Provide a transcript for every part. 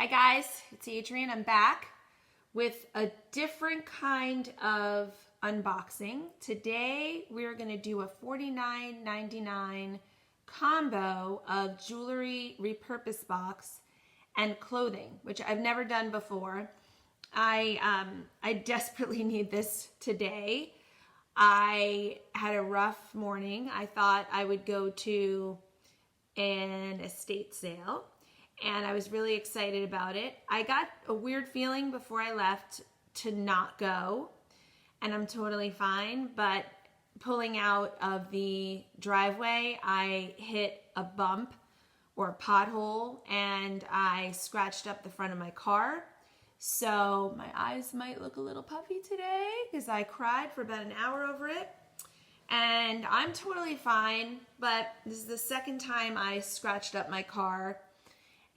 Hi guys, it's Adrienne. I'm back with a different kind of unboxing. Today we're going to do a $49.99 combo of jewelry repurpose box and clothing, which I've never done before. I desperately need this today. I had a rough morning. I thought I would go to an estate sale, and I was really excited about it. I got a weird feeling before I left to not go, and I'm totally fine, but pulling out of the driveway, I hit a bump or a pothole, and I scratched up the front of my car. So my eyes might look a little puffy today because I cried for about an hour over it. And I'm totally fine, but this is the second time I scratched up my car.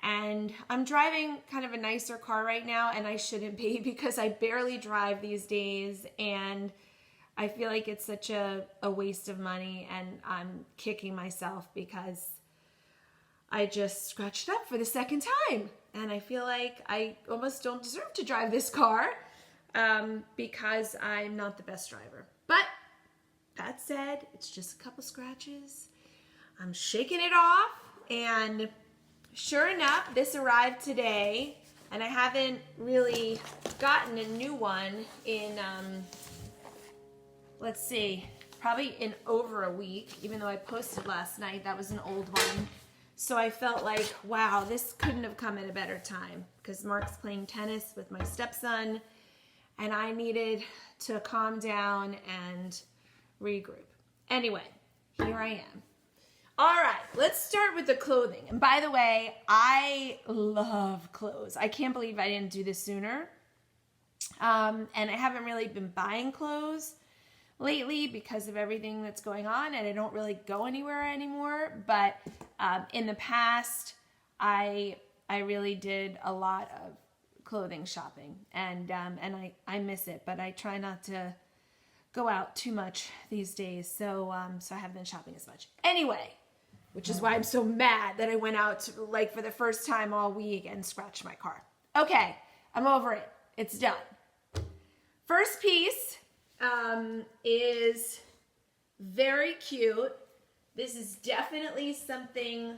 And I'm driving kind of a nicer car right now, and I shouldn't be because I barely drive these days, and I feel like it's such a waste of money, and I'm kicking myself because I just scratched up for the second time. And I feel like I almost don't deserve to drive this car because I'm not the best driver. But that said, it's just a couple scratches. I'm shaking it off, and sure enough, this arrived today, and I haven't really gotten a new one in, let's see, probably in over a week, even though I posted last night. That was an old one. So I felt like, wow, this couldn't have come at a better time because Mark's playing tennis with my stepson, and I needed to calm down and regroup. Anyway, here I am. All right, let's start with the clothing. And by the way, I love clothes. I can't believe I didn't do this sooner. And I haven't really been buying clothes lately because of everything that's going on, and I don't really go anywhere anymore. But in the past, I really did a lot of clothing shopping, and I miss it. But I try not to go out too much these days, so I haven't been shopping as much. Anyway, which is why I'm so mad that I went out like for the first time all week and scratched my car. Okay, I'm over it. It's done. First piece is very cute. This is definitely something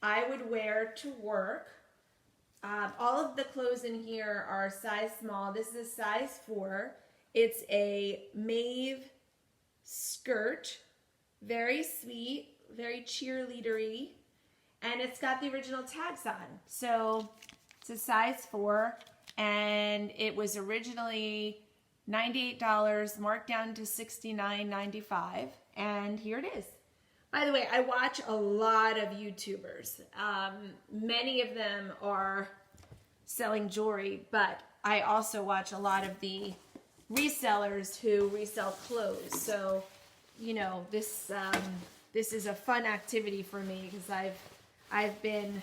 I would wear to work. All of the clothes in here are size small. This is a size 4. It's a mauve skirt, very sweet, very cheerleadery, and it's got the original tags on. So it's a size 4, and it was originally $98, marked down to $69.95, and here it is. By the way, I watch a lot of YouTubers. Many of them are selling jewelry, but I also watch a lot of the resellers who resell clothes. So, you know, this is a fun activity for me because I've been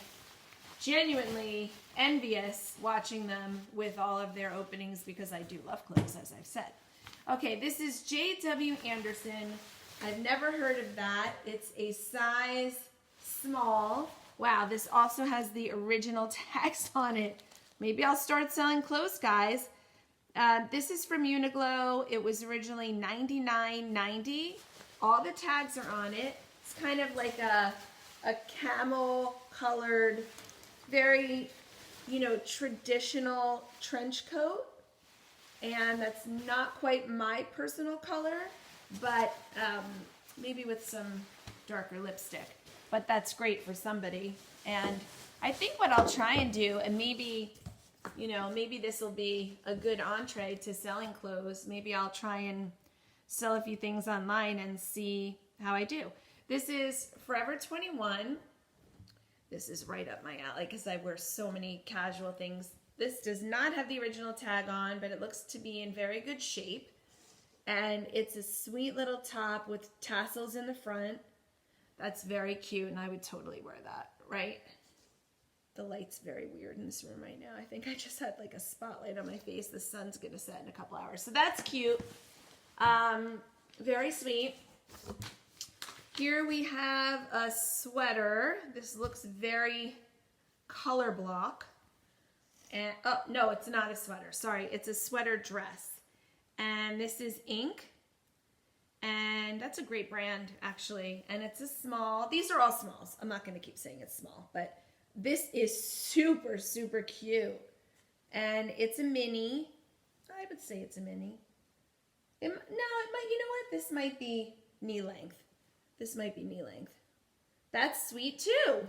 genuinely envious watching them with all of their openings because I do love clothes, as I've said. Okay, this is J.W. Anderson. I've never heard of that. It's a size small. Wow, this also has the original tags on it. Maybe I'll start selling clothes, guys. This is from Uniqlo. It was originally $99.90. All the tags are on it. It's kind of like a camel colored, very, you know, traditional trench coat. And that's not quite my personal color, but maybe with some darker lipstick. But that's great for somebody. And I think what I'll try and do, and maybe, you know, maybe this will be a good entree to selling clothes. Maybe I'll try and sell a few things online and see how I do. This is Forever 21. This is right up my alley because I wear so many casual things. This does not have the original tag on, but it looks to be in very good shape. And it's a sweet little top with tassels in the front. That's very cute, and I would totally wear that, right? The light's very weird in this room right now. I think I just had like a spotlight on my face. The sun's gonna set in a couple hours. So that's cute. Very sweet. Here we have a sweater. This looks very color block. And, oh, no, it's not a sweater. Sorry, it's a sweater dress. And this is Ink. And that's a great brand, actually. And it's a small. These are all smalls. I'm not going to keep saying it's small. But this is super, super cute. And it's a mini. I would say it's a mini. No, it might, you know what? This might be knee length. This might be knee length. That's sweet too.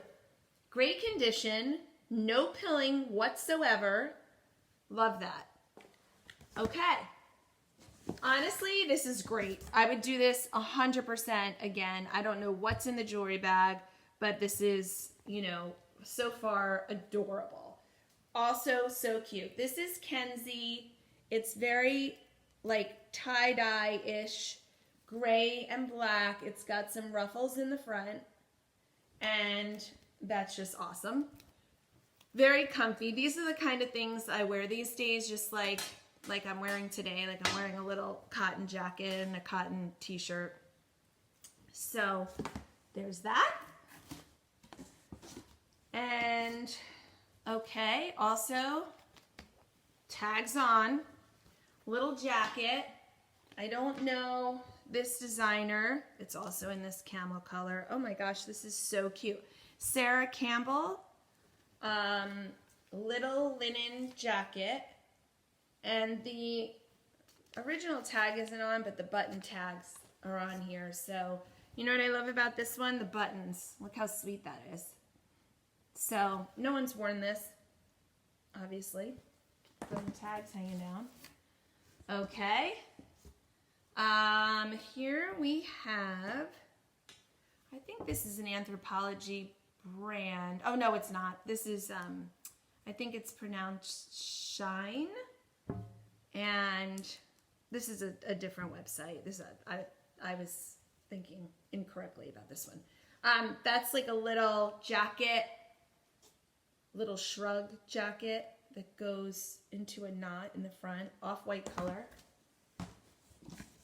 Great condition. No pilling whatsoever. Love that. Okay. Honestly, this is great. I would do this 100% again. I don't know what's in the jewelry bag, but this is, you know, so far adorable. Also so cute. This is Kenzie. It's very like tie-dye-ish, gray and black. It's got some ruffles in the front, and that's just awesome. Very comfy. These are the kind of things I wear these days, just like I'm wearing today. Like I'm wearing a little cotton jacket and a cotton t-shirt. So there's that. And okay, also tags on, little jacket. I don't know this designer. It's also in this camel color. Oh my gosh, this is so cute. Sarah Campbell, little linen jacket. And the original tag isn't on, but the button tags are on here. So, you know what I love about this one? The buttons. Look how sweet that is. So, no one's worn this, obviously. Button tags hanging down. Okay. Here we have, I think this is an Anthropologie brand. Oh, no, it's not. This is, I think it's pronounced Shine. And this is a different website. This I was thinking incorrectly about this one. That's like a little jacket, little shrug jacket that goes into a knot in the front, off-white color.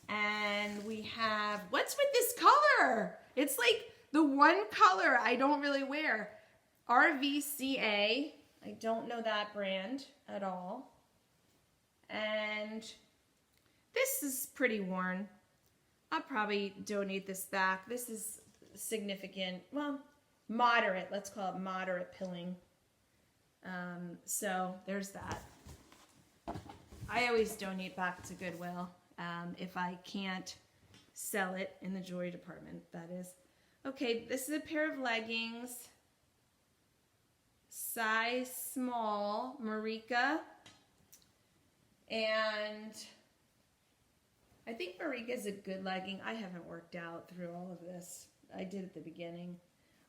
And we have, what's with this color? It's like the one color I don't really wear. RVCA. I don't know that brand at all. And this is pretty worn. I'll probably donate this back. This is significant, well, moderate, let's call it moderate pilling. So there's that. I always donate back to Goodwill if I can't sell it in the jewelry department, that is. Okay, this is a pair of leggings, size small, Marika. And I think Marika is a good legging. I haven't worked out through all of this. I did at the beginning.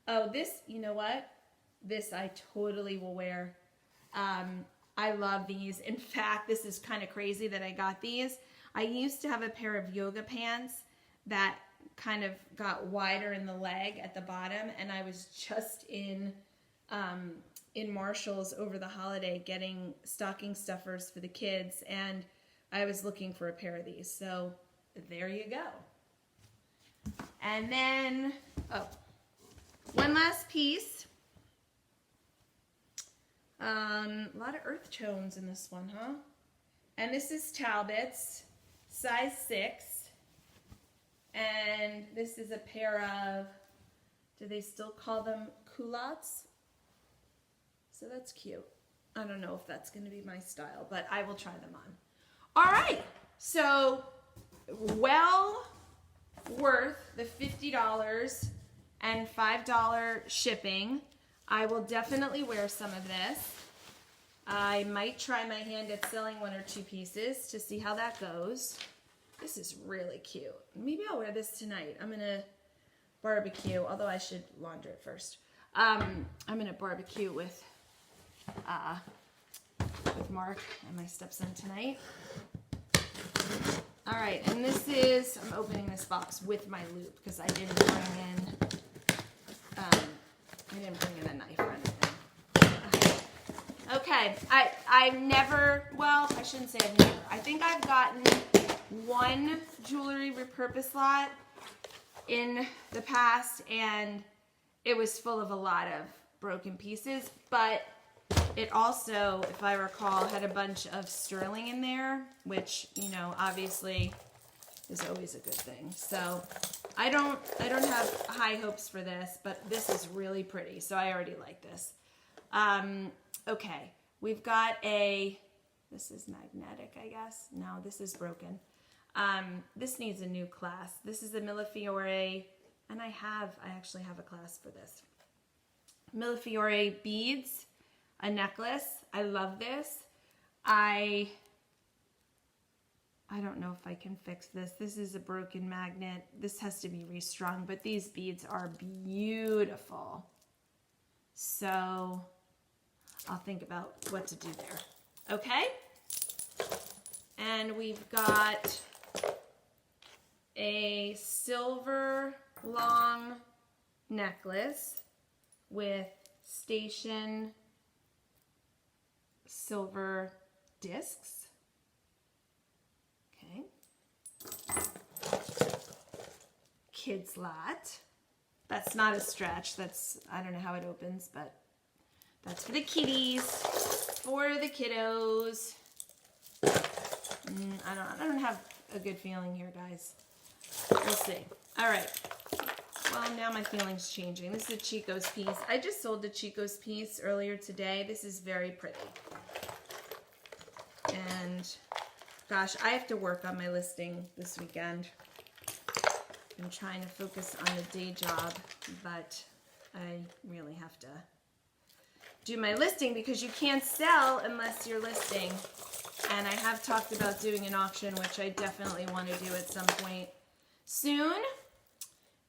Oh, this, you know what? This I totally will wear. I love these. In fact, this is kind of crazy that I got these. I used to have a pair of yoga pants that kind of got wider in the leg at the bottom, and I was just in Marshall's over the holiday getting stocking stuffers for the kids, and I was looking for a pair of these. So there you go. And then, oh, one last piece. A lot of earth tones in this one, huh? And this is Talbot's, size 6. And this is a pair of, do they still call them culottes? So that's cute. I don't know if that's going to be my style, but I will try them on. All right. So well worth the $50 and $5 shipping. I will definitely wear some of this. I might try my hand at selling 1 or 2 pieces to see how that goes. This is really cute. Maybe I'll wear this tonight. I'm going to barbecue, although I should launder it first. I'm going to barbecue with Mark and my stepson tonight. All right, and this is, I'm opening this box with my loop because I didn't bring in a knife or anything. Okay, I've never, well, I shouldn't say I've never. I think I've gotten one jewelry repurpose lot in the past, and it was full of a lot of broken pieces, but It also, if I recall, had a bunch of sterling in there, which, you know, obviously is always a good thing. So I don't have high hopes for this, but this is really pretty. So I already like this. Okay, we've got this is magnetic, I guess. No, this is broken. This needs a new class. This is the Millefiore, and I actually have a class for this. Millefiore beads, a necklace. I love this. I don't know if I can fix this. This is a broken magnet. This has to be restrung, but these beads are beautiful. So I'll think about what to do there. Okay? And we've got a silver long necklace with station silver discs. Okay. Kids lot. That's not a stretch. I don't know how it opens, but that's for the kitties, for the kiddos. I don't have a good feeling here, guys. We'll see. All right. Well, now my feeling's changing. This is a Chico's piece. I just sold the Chico's piece earlier today. This is very pretty. And gosh, I have to work on my listing this weekend. I'm trying to focus on the day job, but I really have to do my listing because you can't sell unless you're listing. And I have talked about doing an auction, which I definitely want to do at some point soon.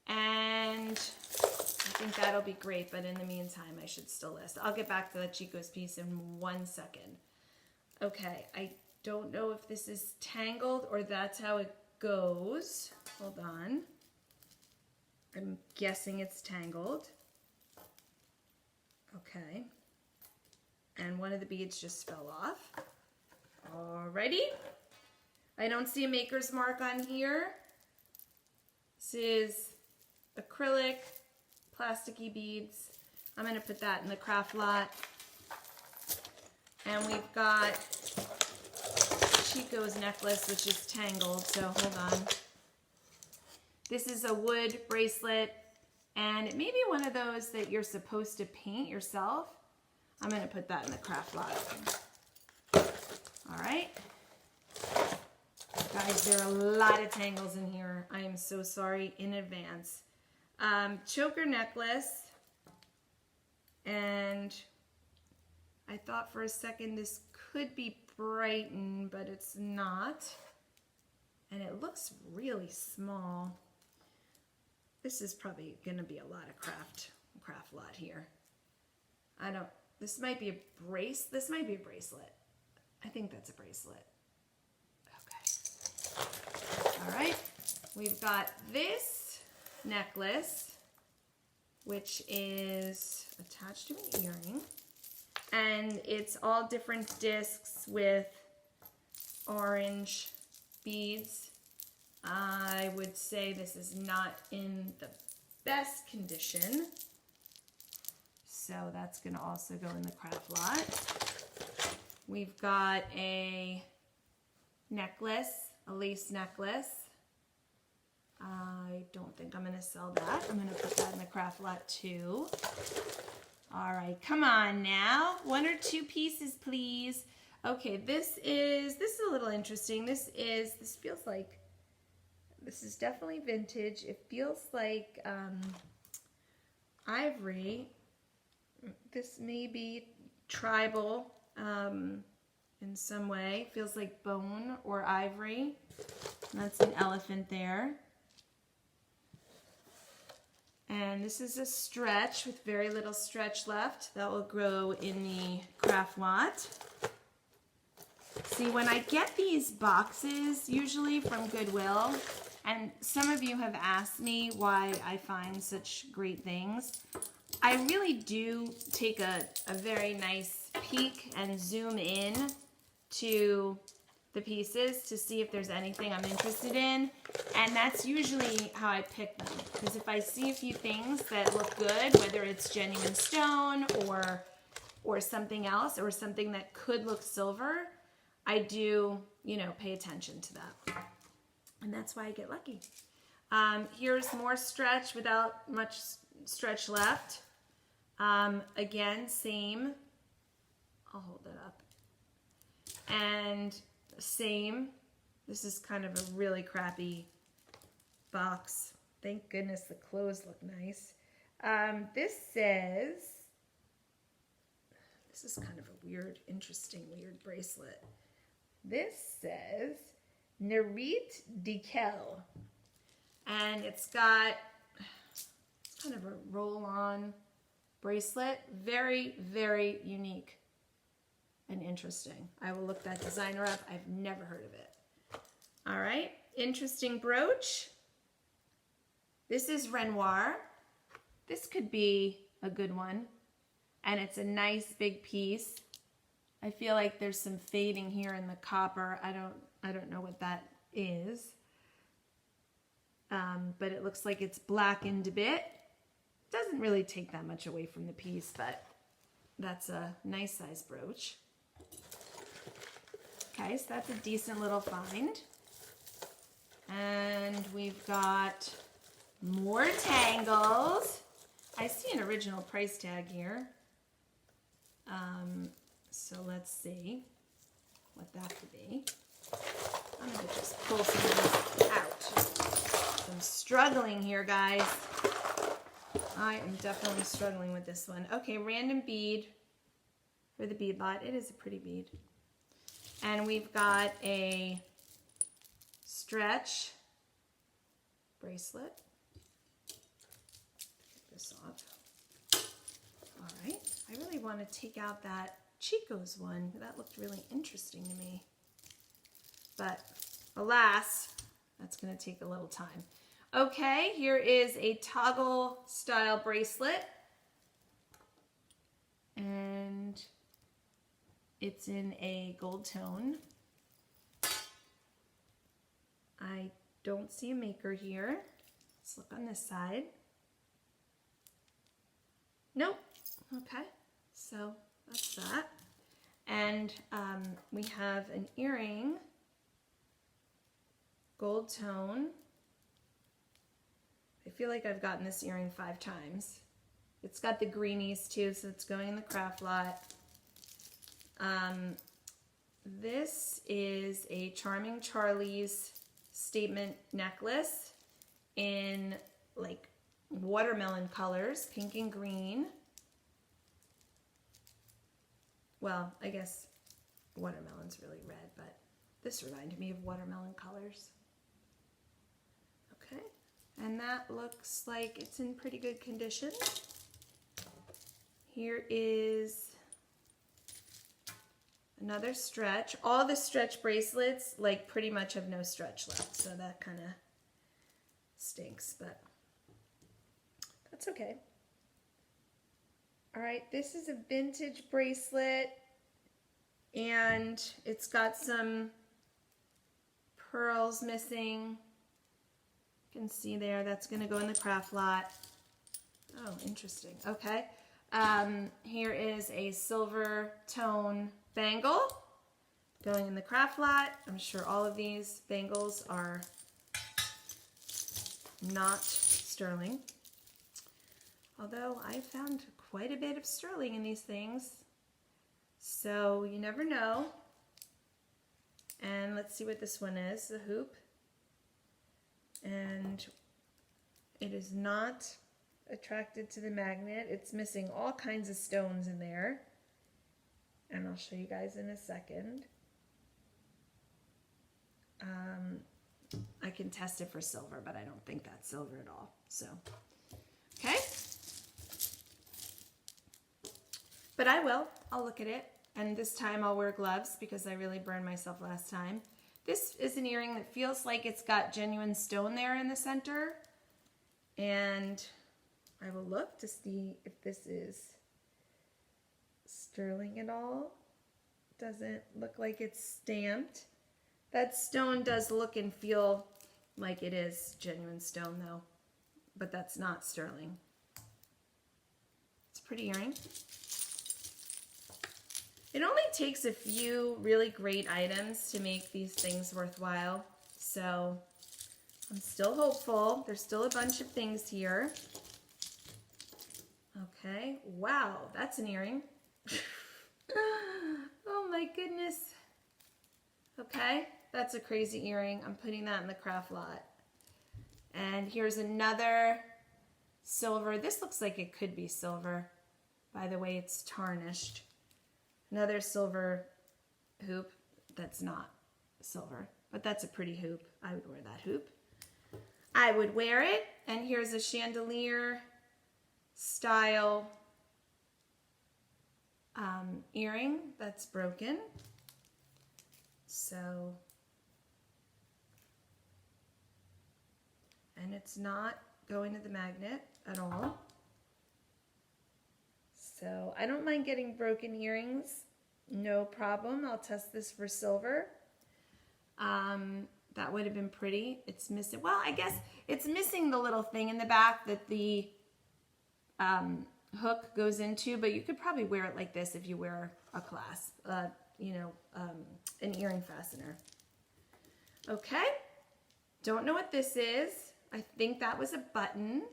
And I think that'll be great, but in the meantime, I should still list. I'll get back to the Chico's piece in 1 second. Okay, I don't know if this is tangled or that's how it goes. Hold on. I'm guessing it's tangled. Okay. And one of the beads just fell off. Alrighty. I don't see a maker's mark on here. This is acrylic, plasticky beads. I'm going to put that in the craft lot. And we've got Chico's necklace, which is tangled, so hold on. This is a wood bracelet, and it may be one of those that you're supposed to paint yourself. I'm going to put that in the craft lot. All right. Guys, there are a lot of tangles in here. I am so sorry in advance. Choker necklace, and I thought for a second this could be Brighton, but it's not. And it looks really small. This is probably going to be a lot of craft lot here. This might be a this might be a bracelet. I think that's a bracelet. Okay. All right. We've got this necklace, which is attached to an earring. And it's all different discs with orange beads. I would say this is not in the best condition. So that's going to also go in the craft lot. We've got a necklace, a lace necklace. I don't think I'm going to sell that. I'm going to put that in the craft lot too. All right, come on now. 1 or 2 pieces, please. Okay, this is a little interesting. This feels like, this is definitely vintage. It feels like ivory. This may be tribal in some way. Feels like bone or ivory. And that's an elephant there. And this is a stretch with very little stretch left. That will grow in the craft lot. See, when I get these boxes, usually from Goodwill, and some of you have asked me why I find such great things, I really do take a very nice peek and zoom in to the pieces to see if there's anything I'm interested in, and that's usually how I pick them, because if I see a few things that look good, whether it's genuine stone or or something else or something that could look silver, I do, you know, pay attention to that. And that's why I get lucky. Here's more stretch without much stretch left. Again, same. I'll hold it up. And same. This is kind of a really crappy box. Thank goodness the clothes look nice. This says, this is kind of a weird, interesting, weird bracelet. This says Nerit Dekel. And it's got kind of a roll-on bracelet. Very, very unique and interesting. I will look that designer up. I've never heard of it. All right, interesting brooch. This is Renoir. This could be a good one. And it's a nice big piece. I feel like there's some fading here in the copper. I don't know what that is. But it looks like it's blackened a bit. Doesn't really take that much away from the piece, but that's a nice size brooch. Okay, so that's a decent little find. And we've got more tangles. I see an original price tag here. So let's see what that could be. I'm going to just pull some of this out. I'm struggling here, guys. I am definitely struggling with this one. Okay, random bead for the bead lot. It is a pretty bead. And we've got a stretch bracelet. Take this off. All right. I really want to take out that Chico's one. That looked really interesting to me. But alas, that's going to take a little time. Okay, here is a toggle style bracelet. And it's in a gold tone. I don't see a maker here. Let's look on this side. Nope. Okay, so that's that. And we have an earring, gold tone. I feel like I've gotten this earring 5 times. It's got the greenies too, so it's going in the craft lot. This is a Charming Charlie's statement necklace in like watermelon colors, pink and green. Well, I guess watermelon's really red, but this reminded me of watermelon colors. Okay, and that looks like it's in pretty good condition. Here is another stretch. All the stretch bracelets like pretty much have no stretch left, so that kind of stinks, but that's okay. All right, this is a vintage bracelet and it's got some pearls missing. You can see there, that's gonna go in the craft lot. Oh, interesting, okay. Here is a silver tone bangle going in the craft lot. I'm sure all of these bangles are not sterling. Although I found quite a bit of sterling in these things. So you never know. And let's see what this one is, the hoop. And it is not attracted to the magnet. It's missing all kinds of stones in there. And I'll show you guys in a second. I can test it for silver, but I don't think that's silver at all. So, okay. But I will. I'll look at it. And this time I'll wear gloves because I really burned myself last time. This is an earring that feels like it's got genuine stone there in the center. And I will look to see if this is sterling at all. Doesn't look like it's stamped. That stone does look and feel like it is genuine stone though, but that's not sterling. It's a pretty earring. It only takes a few really great items to make these things worthwhile. So I'm still hopeful. There's still a bunch of things here. Okay. Wow, that's an earring. Oh my goodness. Okay, that's a crazy earring. I'm putting that in the craft lot. And here's another silver. This looks like it could be silver. By the way, it's tarnished. Another silver hoop that's not silver, but that's a pretty hoop. I would wear that hoop. I would wear it. And here's a chandelier style earring that's broken. So, and it's not going to the magnet at all. So I don't mind getting broken earrings, no problem. I'll test this for silver. That would have been pretty. It's missing, well, I guess it's missing the little thing in the back that the hook goes into, but you could probably wear it like this if you wear a clasp, you know, an earring fastener. Okay, don't know what this is. I think that was a button.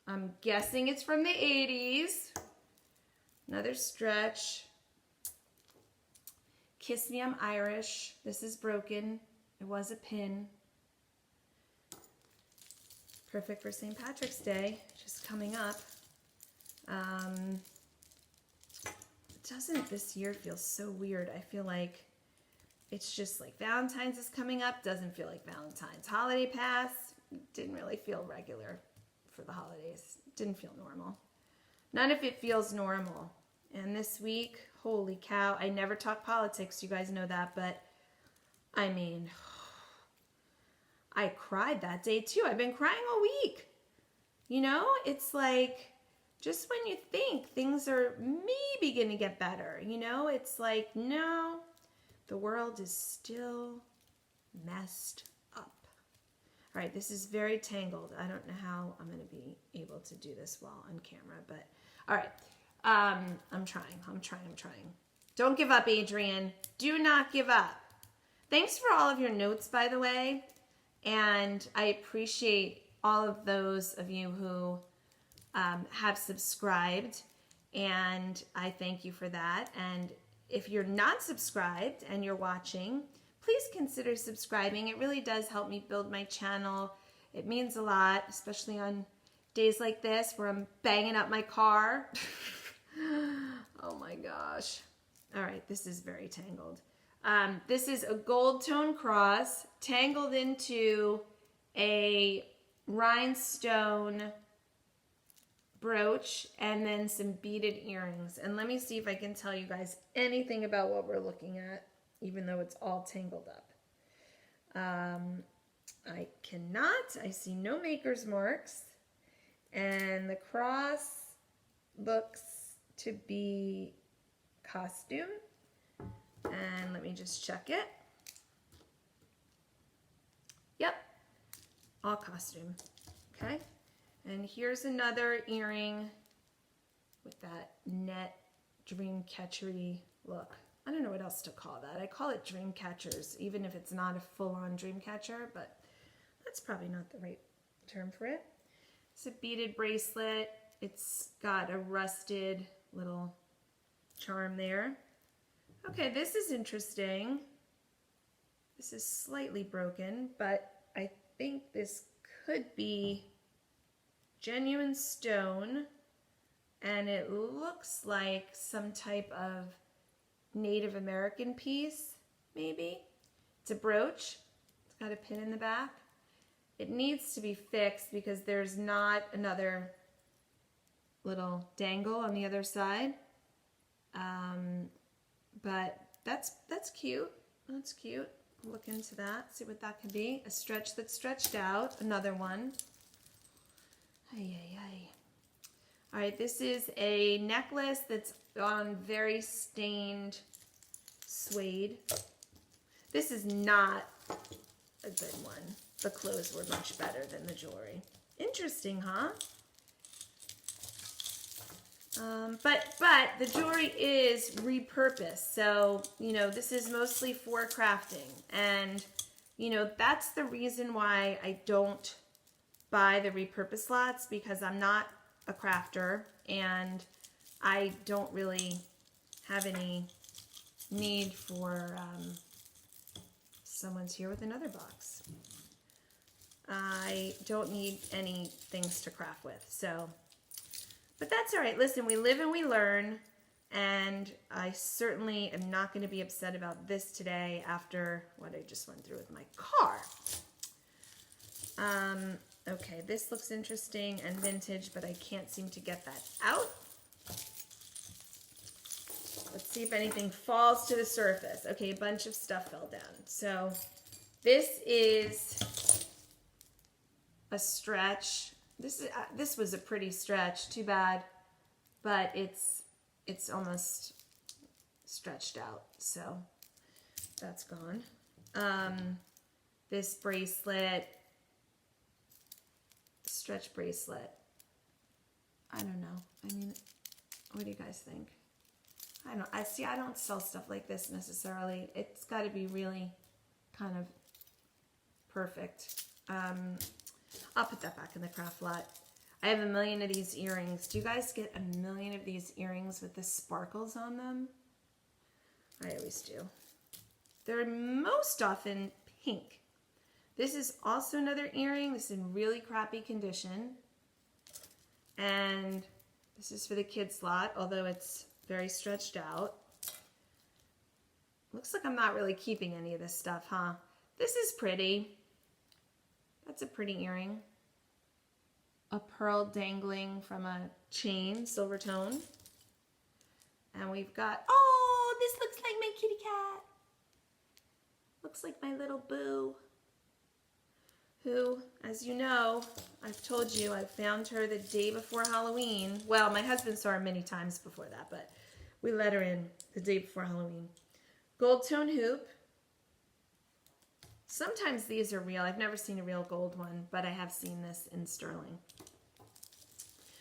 I'm guessing it's from the 80s. Another stretch. Kiss Me, I'm Irish. This is broken. It was a pin. Perfect for St. Patrick's Day, just coming up. Doesn't this year feel so weird? I feel like it's just like Valentine's is coming up. Doesn't feel like Valentine's. Holiday Pass didn't really feel regular for the holidays. Didn't feel normal. None of it feels normal. And this week, holy cow, I never talk politics, you guys know that, but I mean, I cried that day too. I've been crying all week. You know, it's like, just when you think things are maybe going to get better, you know, it's like, no, the world is still messed up. All right, this is very tangled. I don't know how I'm going to be able to do this well on camera, but all right. I'm trying. Don't give up, Adrian. Do not give up. Thanks for all of your notes, by the way. And I appreciate all of those of you who have subscribed. And I thank you for that. And if you're not subscribed and you're watching, please consider subscribing. It really does help me build my channel. It means a lot, especially on days like this where I'm banging up my car. Oh my gosh. All right, this is very tangled. This is a gold tone cross tangled into a rhinestone brooch and then some beaded earrings. And let me see if I can tell you guys anything about what we're looking at, even though it's all tangled up. I cannot. I see no maker's marks. And the cross looks to be costume. And let me just check it. Yep, all costume. Okay. And here's another earring with that net dream catchery look. I don't know what else to call that. I call it dream catchers, even if it's not a full-on dream catcher, but that's probably not the right term for it. It's a beaded bracelet. It's got a rusted little charm there. Okay, this is interesting. This is slightly broken, but I think this could be genuine stone, and it looks like some type of Native American piece, maybe. It's a brooch. It's got a pin in the back. It needs to be fixed because there's not another little dangle on the other side. But that's cute. That's cute. Look into that. See what that could be. A stretch that's stretched out. Another one. Ay, ay, ay. All right, this is a necklace that's on very stained suede. This is not a good one. The clothes were much better than the jewelry. Interesting, huh? But the jewelry is repurposed. So, you know, this is mostly for crafting. And, you know, that's the reason why I don't buy the repurpose lots, because I'm not a crafter and I don't really have any need for, someone's here with another box. I don't need any things to craft with, so, but that's all right. Listen, we live and we learn, and I certainly am not going to be upset about this today after what I just went through with my car. Okay, this looks interesting and vintage, but I can't seem to get that out. Let's see if anything falls to the surface. Okay, a bunch of stuff fell down. So this is a stretch. This was a pretty stretch. Too bad, but it's almost stretched out. So that's gone. This bracelet, stretch bracelet. I don't know. I mean, what do you guys think? I don't sell stuff like this necessarily. It's got to be really kind of perfect. I'll put that back in the craft lot. I have a million of these earrings. Do you guys get a million of these earrings with the sparkles on them? I always do. They're most often pink. This is also another earring. This is in really crappy condition. And this is for the kids lot, although it's very stretched out. Looks like I'm not really keeping any of this stuff, huh? This is pretty. That's a pretty earring. A pearl dangling from a chain, silver tone. And we've got, oh, this looks like my kitty cat. Looks like my little boo. Who, as you know, I've told you, I found her the day before Halloween. Well, my husband saw her many times before that, but we let her in the day before Halloween. Gold tone hoop. Sometimes these are real. I've never seen a real gold one, but I have seen this in sterling,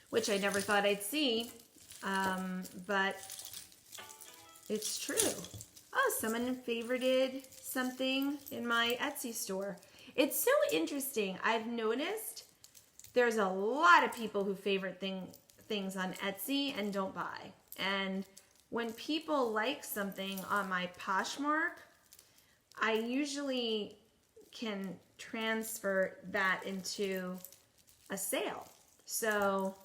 which I never thought I'd see, but it's true. Oh, someone favorited something in my Etsy store. It's so interesting. I've noticed there's a lot of people who favorite things on Etsy and don't buy. And when people like something on my Poshmark, I usually can transfer that into a sale. So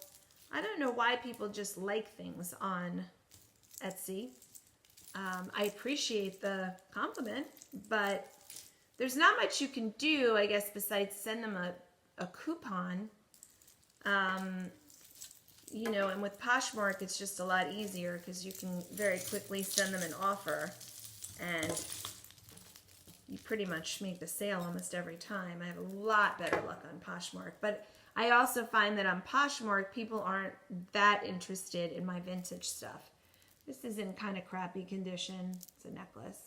I don't know why people just like things on Etsy. I appreciate the compliment, but there's not much you can do, I guess, besides send them a coupon. You know, and with Poshmark, it's just a lot easier because you can very quickly send them an offer and you pretty much make the sale almost every time. I have a lot better luck on Poshmark. But I also find that on Poshmark, people aren't that interested in my vintage stuff. This is in kind of crappy condition. It's a necklace.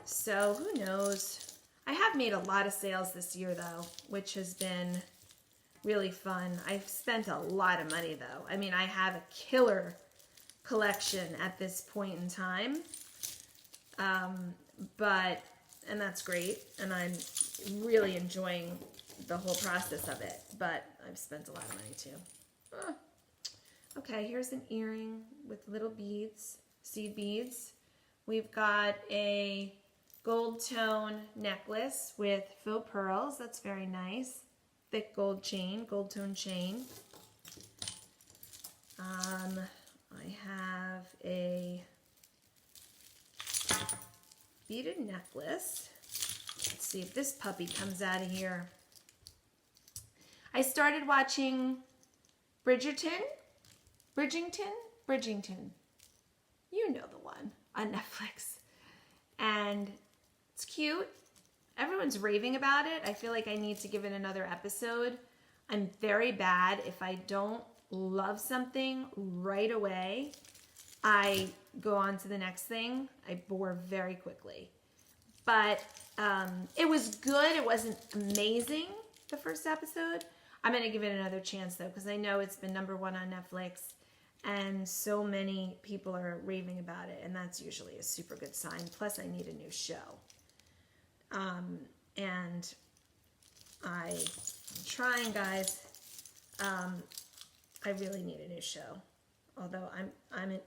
So who knows? I have made a lot of sales this year though, which has been really fun. I've spent a lot of money though. I mean, I have a killer collection at this point in time. And that's great. And I'm really enjoying the whole process of it, but I've spent a lot of money too. Okay, here's an earring with little beads, seed beads. We've got a gold tone necklace with faux pearls. That's very nice. Thick gold chain, gold tone chain. I have a beaded necklace. Let's see if this puppy comes out of here. I started watching Bridgerton. You know the one on Netflix. And it's cute. Everyone's raving about it. I feel like I need to give it another episode. I'm very bad if I don't love something right away. I go on to the next thing. I bore very quickly. But it was good. It wasn't amazing, the first episode. I'm going to give it another chance, though, because I know it's been #1 on Netflix, and so many people are raving about it, and that's usually a super good sign. Plus, I need a new show. And I'm trying, guys. I really need a new show. Although I'm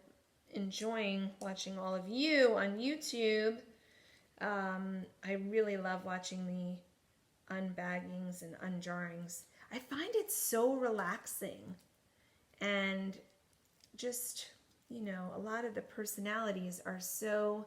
enjoying watching all of you on YouTube. I really love watching the unbaggings and unjarrings. I find it so relaxing, and just, you know, a lot of the personalities are so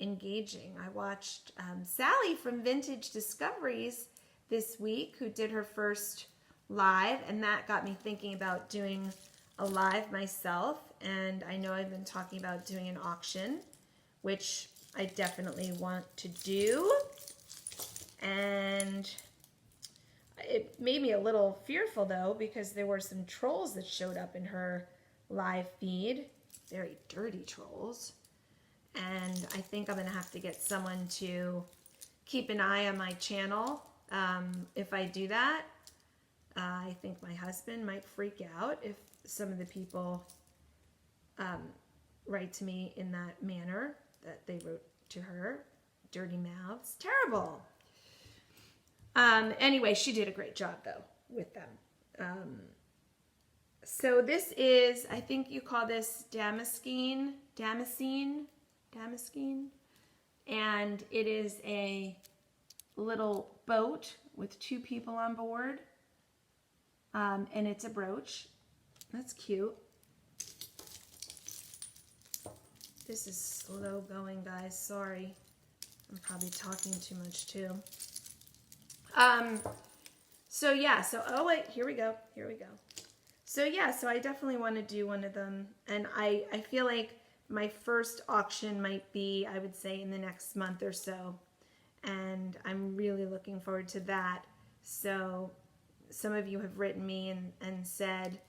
engaging. I watched Sally from Vintage Discoveries this week, who did her first live, and that got me thinking about doing a live myself. And I know I've been talking about doing an auction, which I definitely want to do. And it made me a little fearful, though, because there were some trolls that showed up in her live feed. Very dirty trolls. And I think I'm going to have to get someone to keep an eye on my channel. If I do that, I think my husband might freak out if some of the people write to me in that manner that they wrote to her. Dirty mouths. Terrible. Anyway, she did a great job, though, with them. So this is, I think you call this Damascene, and it is a little boat with 2 people on board, and it's a brooch. That's cute. This is slow going, guys. Sorry. I'm probably talking too much, too. So yeah, oh wait, here we go. So yeah, so I definitely want to do one of them, and I feel like my first auction might be, I would say, in the next month or so, and I'm really looking forward to that. So some of you have written me and said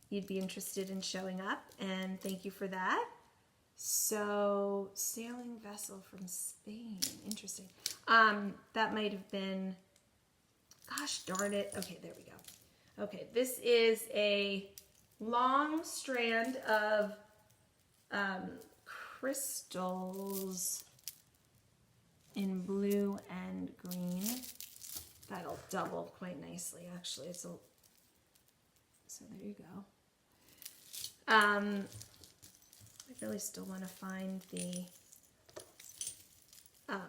you'd be interested in showing up, and thank you for that. So, sailing vessel from Spain, interesting. That might have been, gosh darn it. Okay, there we go. Okay, this is a long strand of crystals in blue and green. That'll double quite nicely, actually. So there you go. I really still want to find the I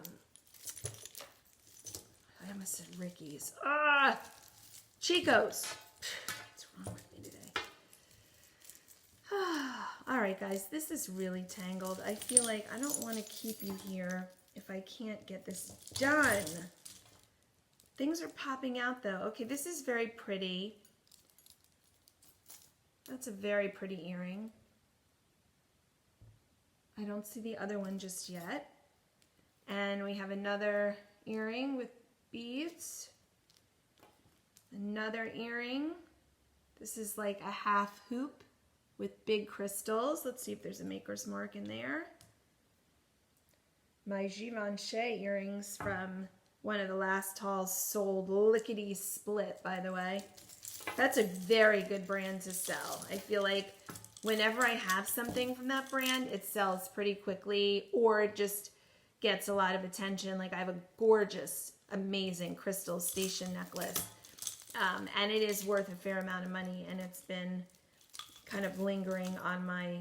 almost said Ricky's. Chico's. What's wrong with me today? All right, guys, this is really tangled. I feel like I don't want to keep you here if I can't get this done. Things are popping out, though. Okay, this is very pretty. That's a very pretty earring. I don't see the other one just yet. And we have another earring with beads. Another earring. This is like a half hoop with big crystals. Let's see if there's a maker's mark in there. My Givenchy earrings from one of the last hauls sold lickety split, by the way. That's a very good brand to sell. I feel like whenever I have something from that brand, it sells pretty quickly, or it just gets a lot of attention. Like I have a gorgeous, amazing crystal station necklace, and it is worth a fair amount of money, and it's been kind of lingering on my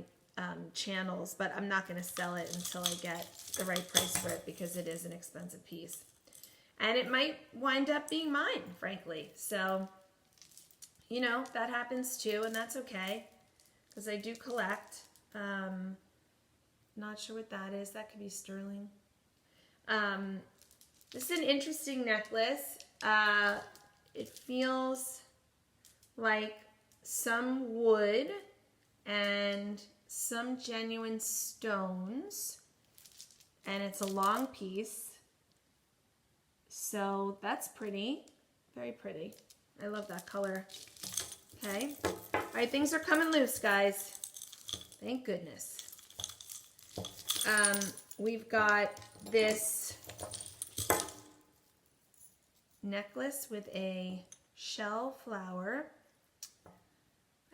channels, but I'm not going to sell it until I get the right price for it, because it is an expensive piece. And it might wind up being mine, frankly. So, you know, that happens too, and that's okay. Because I do collect. Not sure what that is. That could be sterling. This is an interesting necklace. It feels like some wood and some genuine stones. And it's a long piece. So that's pretty. Very pretty. I love that color. Okay. All right, things are coming loose, guys. Thank goodness. We've got this necklace with a shell flower.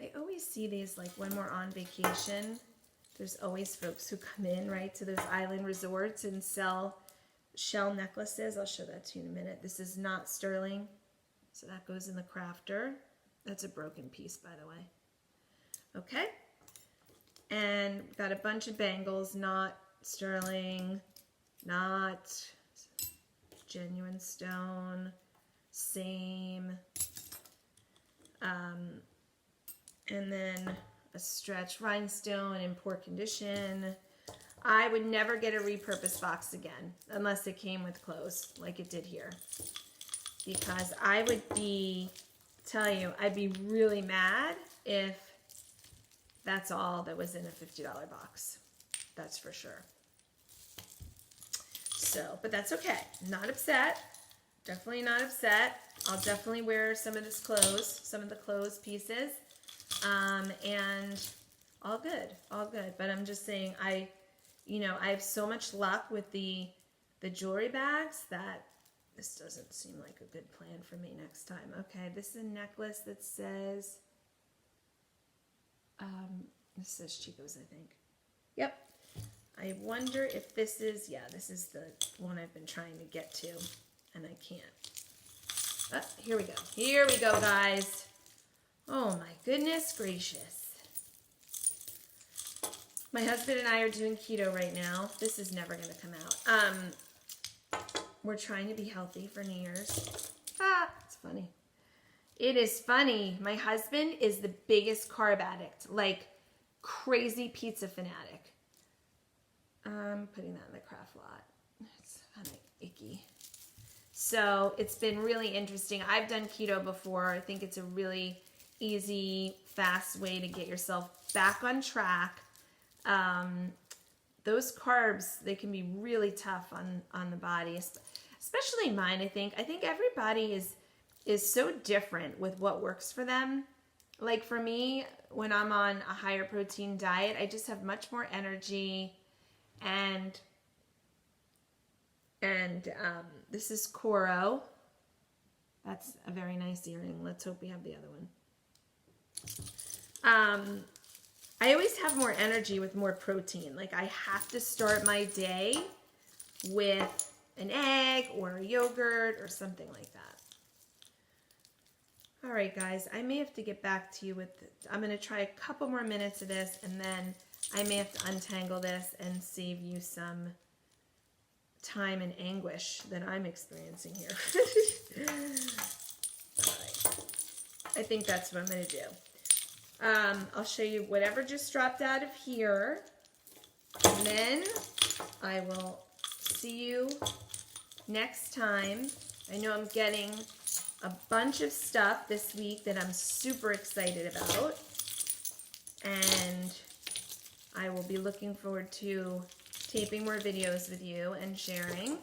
I always see these like when we're on vacation. There's always folks who come in, right, to those island resorts and sell shell necklaces. I'll show that to you in a minute. This is not sterling, so that goes in the crafter. That's a broken piece, by the way. Okay, and we've got a bunch of bangles, not sterling, not genuine stone, same. And then a stretch rhinestone in poor condition. I would never get a repurpose box again unless it came with clothes like it did here. Because I would be, I'd be really mad if that's all that was in a $50 box. That's for sure. So, but that's okay. Not upset. Definitely not upset. I'll definitely wear some of this clothes, some of the clothes pieces. And all good, all good. But I'm just saying, I have so much luck with the jewelry bags that this doesn't seem like a good plan for me next time. Okay, this is a necklace that says, this says Chico's, I think. Yep. I wonder if this is, yeah, this is the one I've been trying to get to, and I can't. Oh, here we go. Here we go, guys. Oh my goodness gracious. My husband and I are doing keto right now. This is never going to come out. We're trying to be healthy for New Year's. It's funny. It is funny. My husband is the biggest carb addict, like crazy pizza fanatic. I'm putting that in the craft lot. It's kind of icky. So it's been really interesting. I've done keto before. I think it's a really easy, fast way to get yourself back on track. Those carbs, they can be really tough on the body, especially mine. I think everybody is so different with what works for them. Like for me, when I'm on a higher protein diet, I just have much more energy, and this is Coro. That's a very nice earring. Let's hope we have the other one. I always have more energy with more protein. Like I have to start my day with an egg or a yogurt or something like that. All right, guys, I may have to get back to you with, I'm going to try a couple more minutes of this, and then I may have to untangle this and save you some time and anguish that I'm experiencing here. All right. I think that's what I'm going to do. I'll show you whatever just dropped out of here, and then I will see you next time. I know I'm getting a bunch of stuff this week that I'm super excited about, and I will be looking forward to taping more videos with you and sharing.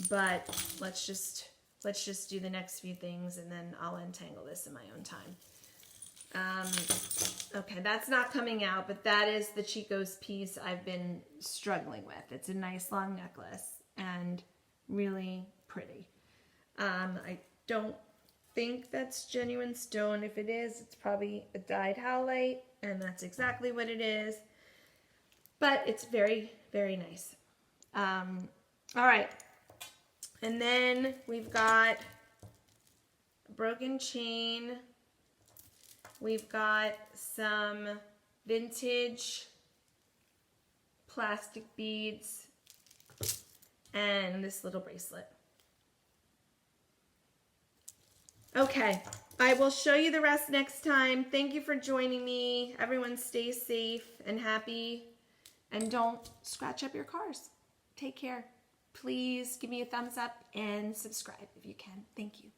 But let's just do the next few things, and then I'll untangle this in my own time. Okay, that's not coming out, but that is the Chico's piece I've been struggling with. It's a nice long necklace and really pretty. I don't think that's genuine stone. If it is, it's probably a dyed howlite, and that's exactly what it is. But it's very, very nice. All right. And then we've got a broken chain. We've got some vintage plastic beads and this little bracelet. Okay, I will show you the rest next time. Thank you for joining me. Everyone stay safe and happy, and don't scratch up your cars. Take care. Please give me a thumbs up and subscribe if you can. Thank you.